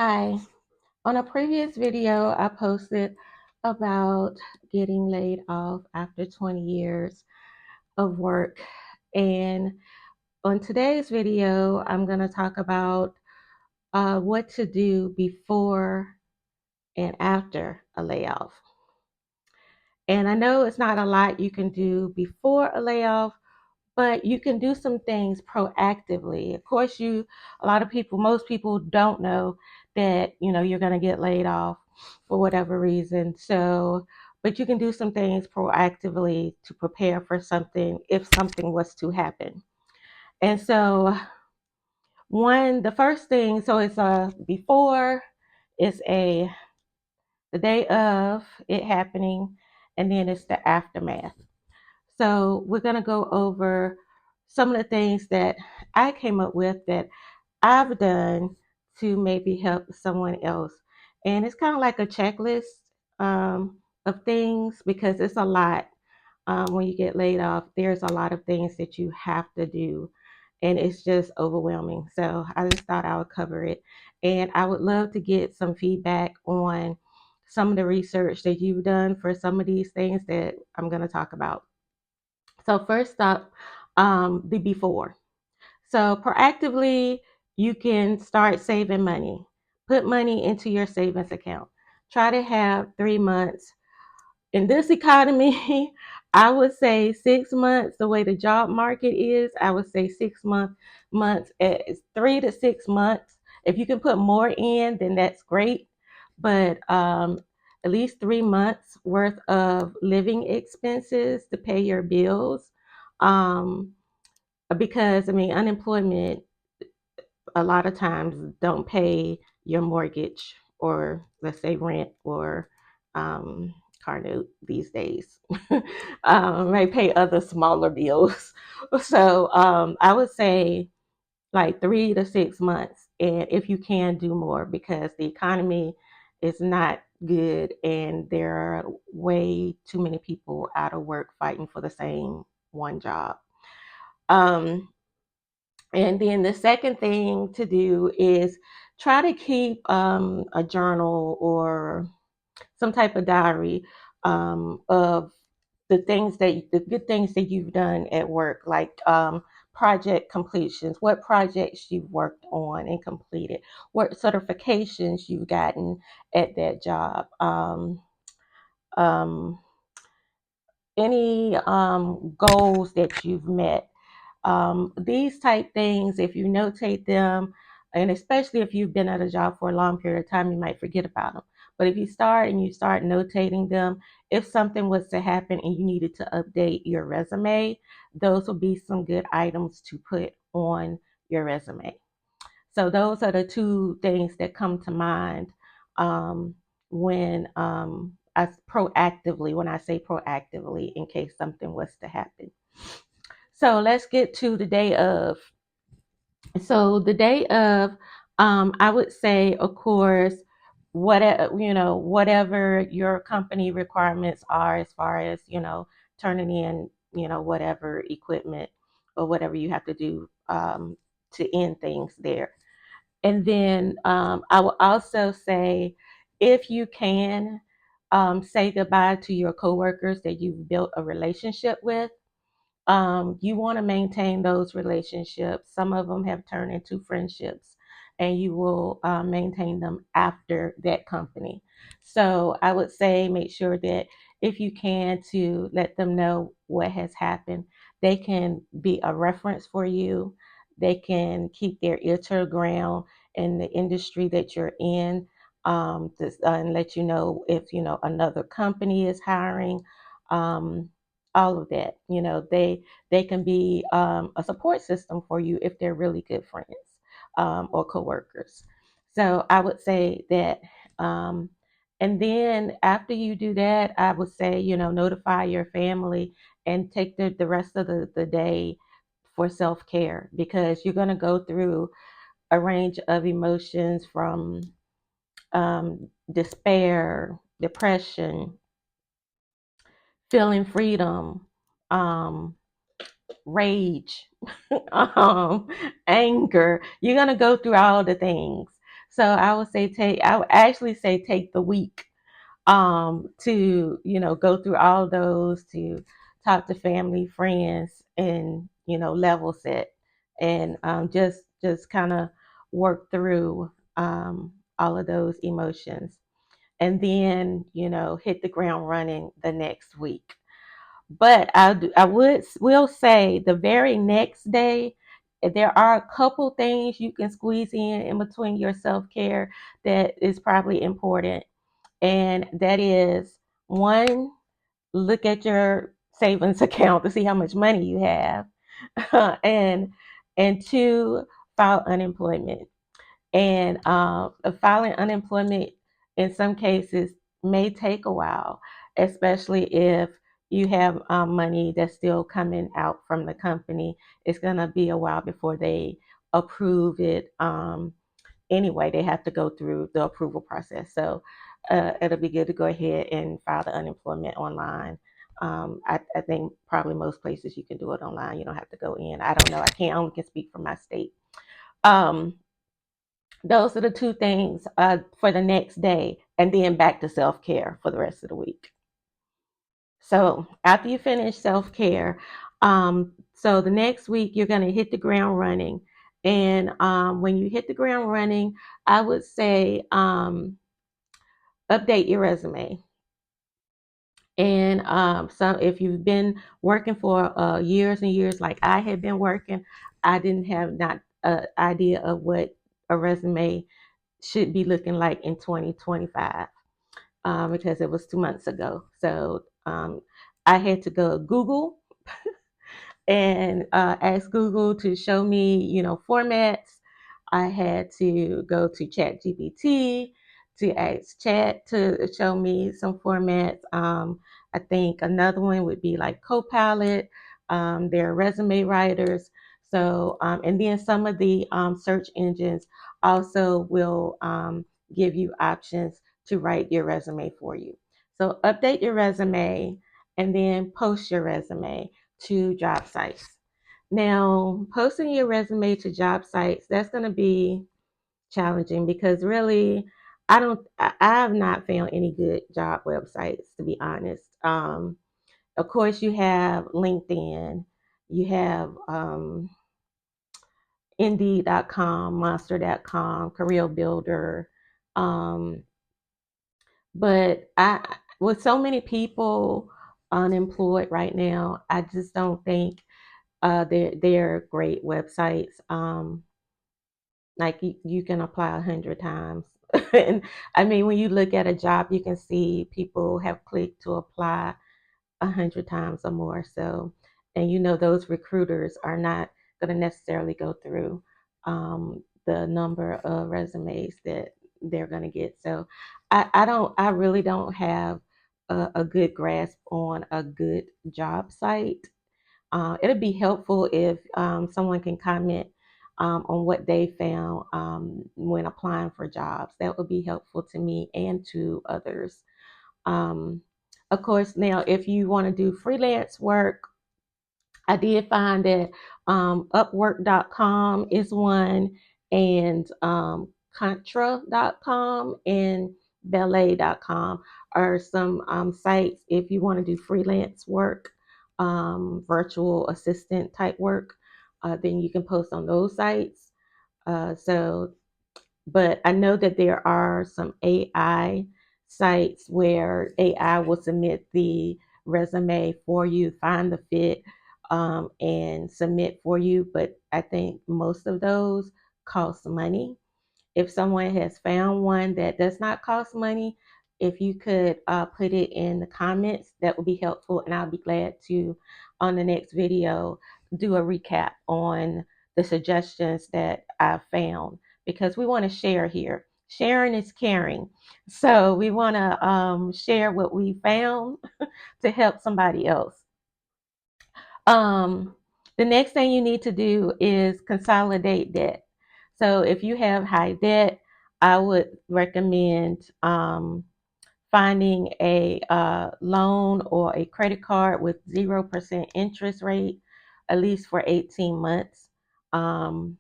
Hi. On a previous video, I posted about getting laid off after 20 years of work. And on today's video, I'm going to talk about what to do before and after a layoff. And I know it's not a lot you can do before a layoff, but you can do some things proactively. Of course, most people don't know that, you're going to get laid off for whatever reason. So, but you can do some things proactively to prepare for something if something was to happen. And so, the first thing, so it's a before, it's the day of it happening, and then it's the aftermath. So we're going to go over some of the things that I came up with that I've done to maybe help someone else. And it's kind of like a checklist of things because it's a lot. When you get laid off, there's a lot of things that you have to do, and it's just overwhelming. So I just thought I would cover it. And I would love to get some feedback on some of the research that you've done for some of these things that I'm going to talk about. So first up, the before. So proactively, you can start saving money. Put money into your savings account. Try to have 3 months. In this economy, I would say 6 months. The way the job market is, I would say 6 months at 3 to 6 months. If you can put more in, then that's great. But at least 3 months worth of living expenses to pay your bills. Um, because unemployment a lot of times don't pay your mortgage or let's say rent or um, car note these days. May pay other smaller bills. So I would say like 3 to 6 months, and if you can do more because the economy is not good and there are way too many people out of work fighting for the same one job. Um, and then the second thing to do is try to keep a journal or some type of diary of the good things that you've done at work, like project completions, what projects you've worked on and completed, what certifications you've gotten at that job, um, any goals that you've met. These type things, if you notate them, and especially if you've been at a job for a long period of time, you might forget about them. But if you start notating them, if something was to happen and you needed to update your resume, those will be some good items to put on your resume. So those are the two things that come to mind um, when I say proactively, in case something was to happen. So let's get to the day of. So the day of, I would say, of course, whatever your company requirements are, as far as turning in, whatever equipment or whatever you have to do to end things there. And then I will also say, if you can, say goodbye to your coworkers that you've built a relationship with. You want to maintain those relationships. Some of them have turned into friendships, and you will maintain them after that company. So I would say make sure that if you can, to let them know what has happened. They can be a reference for you. They can keep their ear to the ground in the industry that you're in, and let you know if another company is hiring. Um, all of that. They can be a support system for you if they're really good friends or coworkers. So I would say that. And then after you do that, I would say, notify your family and take the rest of the day for self care, because you're going to go through a range of emotions from despair, depression, feeling freedom, um, rage, anger. You're going to go through all the things. So I would actually say take the week to, go through all those, to talk to family, friends, and, level set, and just kind of work through all of those emotions, and then, hit the ground running the next week. But will say the very next day, there are a couple things you can squeeze in between your self-care that is probably important. And that is, one, look at your savings account to see how much money you have. and and two, file unemployment. And filing unemployment in some cases may take a while, especially if you have money that's still coming out from the company. It's going to be a while before they approve it. Anyway, they have to go through the approval process. So it'll be good to go ahead and file the unemployment online. I think probably most places you can do it online. You don't have to go in. I don't know. I only can speak for my state. Um, those are the two things for the next day, and then back to self care for the rest of the week. So after you finish self care, so the next week you're going to hit the ground running. And when you hit the ground running, I would say update your resume. And so if you've been working for years and years, like I had been working, I didn't have not an idea of what a resume should be looking like in 2025, because it was 2 months ago. So I had to go Google and ask Google to show me, formats. I had to go to Chat GPT to ask Chat to show me some formats. I think another one would be like Copilot. They're resume writers. So, and then some of the search engines also will give you options to write your resume for you. So update your resume and then post your resume to job sites. Now, posting your resume to job sites, that's going to be challenging because really, I have not found any good job websites, to be honest. Of course, you have LinkedIn, you have Indeed.com, Monster.com, Career Builder. Um, but with so many people unemployed right now, I just don't think they're great websites. Like you can apply 100 times. And I mean, when you look at a job, you can see people have clicked to apply 100 times or more. So, and those recruiters are not going to necessarily go through the number of resumes that they're going to get. So, I really don't have a good grasp on a good job site. It'll be helpful if someone can comment on what they found when applying for jobs. That would be helpful to me and to others. Um, of course, now if you want to do freelance work, I did find that Upwork.com is one, and Contra.com and Ballet.com are some sites if you want to do freelance work, virtual assistant type work. Then you can post on those sites. So but I know that there are some AI sites where AI will submit the resume for you, find the fit, and submit for you. But I think most of those cost money. If someone has found one that does not cost money, if you could put it in the comments, that would be helpful. And I'll be glad to, on the next video, do a recap on the suggestions that I've found, because we want to share here. Sharing is caring. So we want to share what we found to help somebody else. Um, the next thing you need to do is consolidate debt. So if you have high debt, I would recommend finding a loan or a credit card with 0% interest rate, at least for 18 months. Um,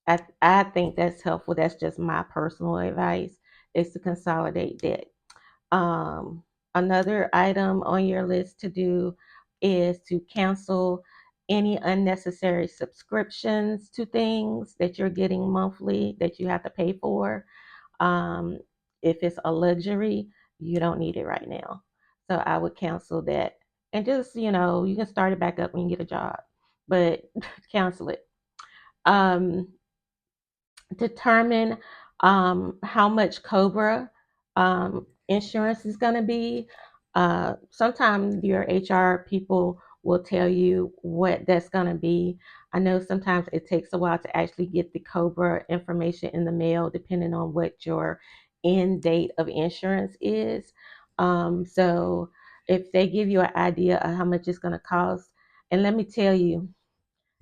I think that's helpful. That's just my personal advice, is to consolidate debt. Um, Another item on your list to do is to cancel any unnecessary subscriptions to things that you're getting monthly that you have to pay for. Um, if it's a luxury, you don't need it right now. So I would cancel that, and just, you can start it back up when you get a job, but cancel it. Um, Determine how much Cobra insurance is going to be. Sometimes your HR people will tell you what that's going to be. I know sometimes it takes a while to actually get the Cobra information in the mail, depending on what your end date of insurance is. So if they give you an idea of how much it's going to cost, and let me tell you,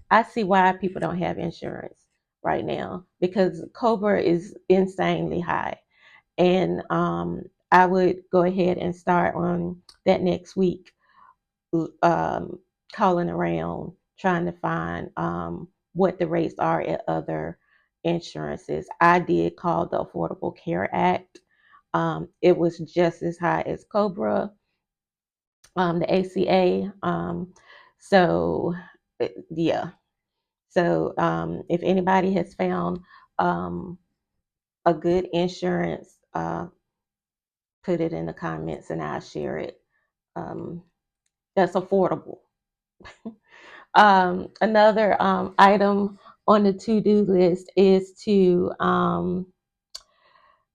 I see why people don't have insurance right now, because Cobra is insanely high. And I would go ahead and start on that next week, um, calling around trying to find what the rates are at other insurances. I did call the Affordable Care Act. It was just as high as Cobra, the ACA. So, yeah. So if anybody has found um, a good insurance, put it in the comments and I'll share it. Um, that's affordable. Another item on the to-do list is to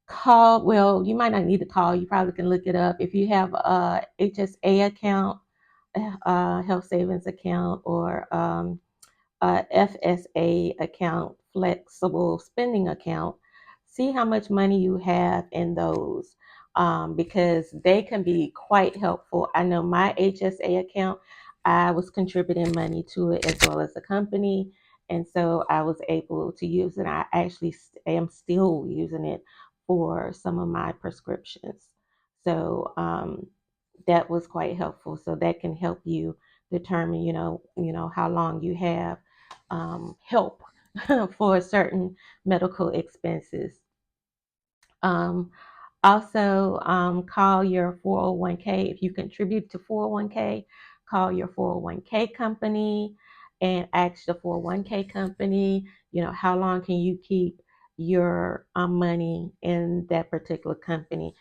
call. Well, you might not need to call. You probably can look it up. If you have a HSA account, health savings account, or FSA account, flexible spending account, see how much money you have in those, because they can be quite helpful. I know my HSA account, I was contributing money to it as well as the company. And so I was able to use it. I actually am still using it for some of my prescriptions. So that was quite helpful. So that can help you determine, how long you have help for certain medical expenses. Um, Also, call your 401k. If you contribute to 401k, call your 401k company and ask the 401k company, how long can you keep your money in that particular company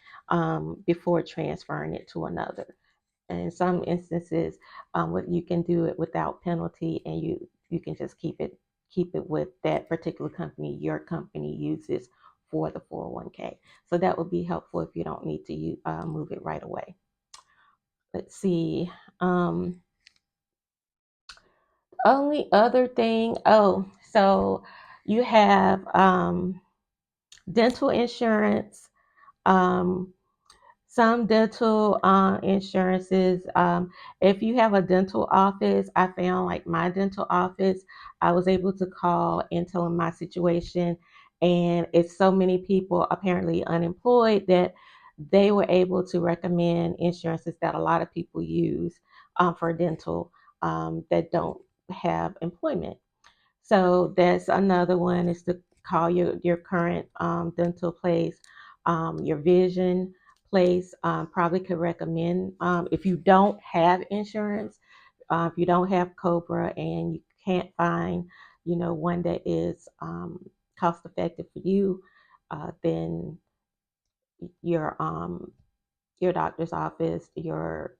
before transferring it to another. And in some instances, what you can do it without penalty, and you can just keep it with that particular company your company uses for the 401k. So that would be helpful if you don't need to move it right away. Let's see. Only other thing. Oh, so you have dental insurance. Um, Some dental insurances, if you have a dental office, I found like my dental office, I was able to call and tell them my situation. And it's so many people apparently unemployed that they were able to recommend insurances that a lot of people use for dental that don't have employment. So that's another one, is to call your current dental place, your vision place. Probably could recommend, if you don't have insurance, if you don't have Cobra and you can't find, one that is cost effective for you, then your doctor's office, your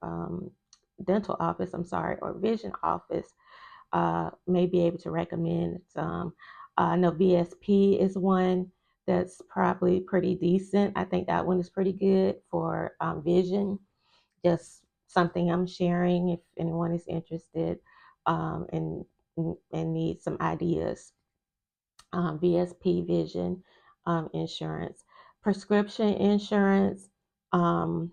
dental office, I'm sorry, or vision office may be able to recommend some. I know VSP is one that's probably pretty decent. I think that one is pretty good for vision. Just something I'm sharing if anyone is interested, and needs some ideas. VSP Vision insurance, prescription insurance. Um,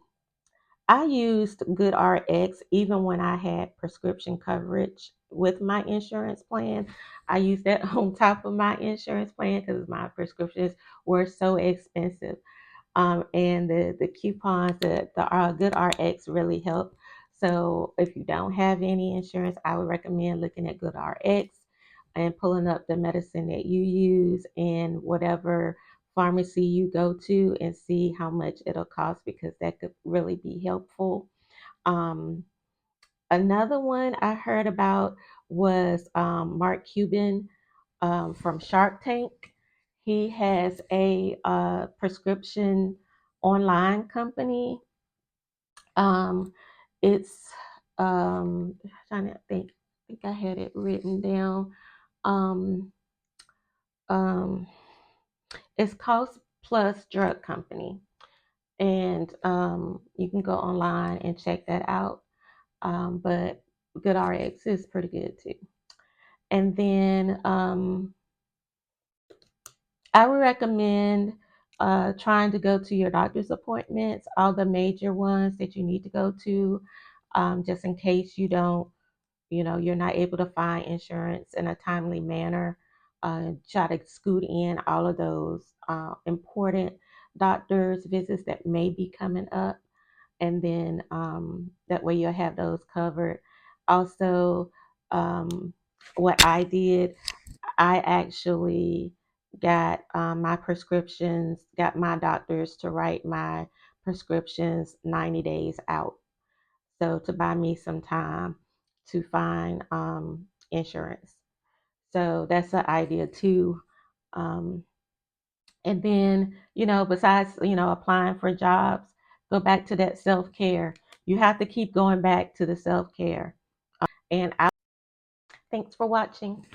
I used GoodRx even when I had prescription coverage with my insurance plan. I used that on top of my insurance plan because my prescriptions were so expensive. And the coupons, the GoodRx really help. So if you don't have any insurance, I would recommend looking at GoodRx and pulling up the medicine that you use in whatever pharmacy you go to and see how much it'll cost, because that could really be helpful. Um, Another one I heard about was Mark Cuban from Shark Tank. He has a prescription online company. Um, it's trying to think. I think I had it written down. Um, um, it's Cost Plus Drug Company, and you can go online and check that out. But GoodRx is pretty good too. And then I would recommend trying to go to your doctor's appointments, all the major ones that you need to go to, just in case you're not able to find insurance in a timely manner. Try to scoot in all of those important doctor's visits that may be coming up, and then that way you'll have those covered. Also, what I did, I actually got my doctors to write my prescriptions 90 days out. So to buy me some time to find insurance. So that's an idea too. Um, and then, besides, applying for jobs, go back to that self care. You have to keep going back to the self care. And thanks for watching.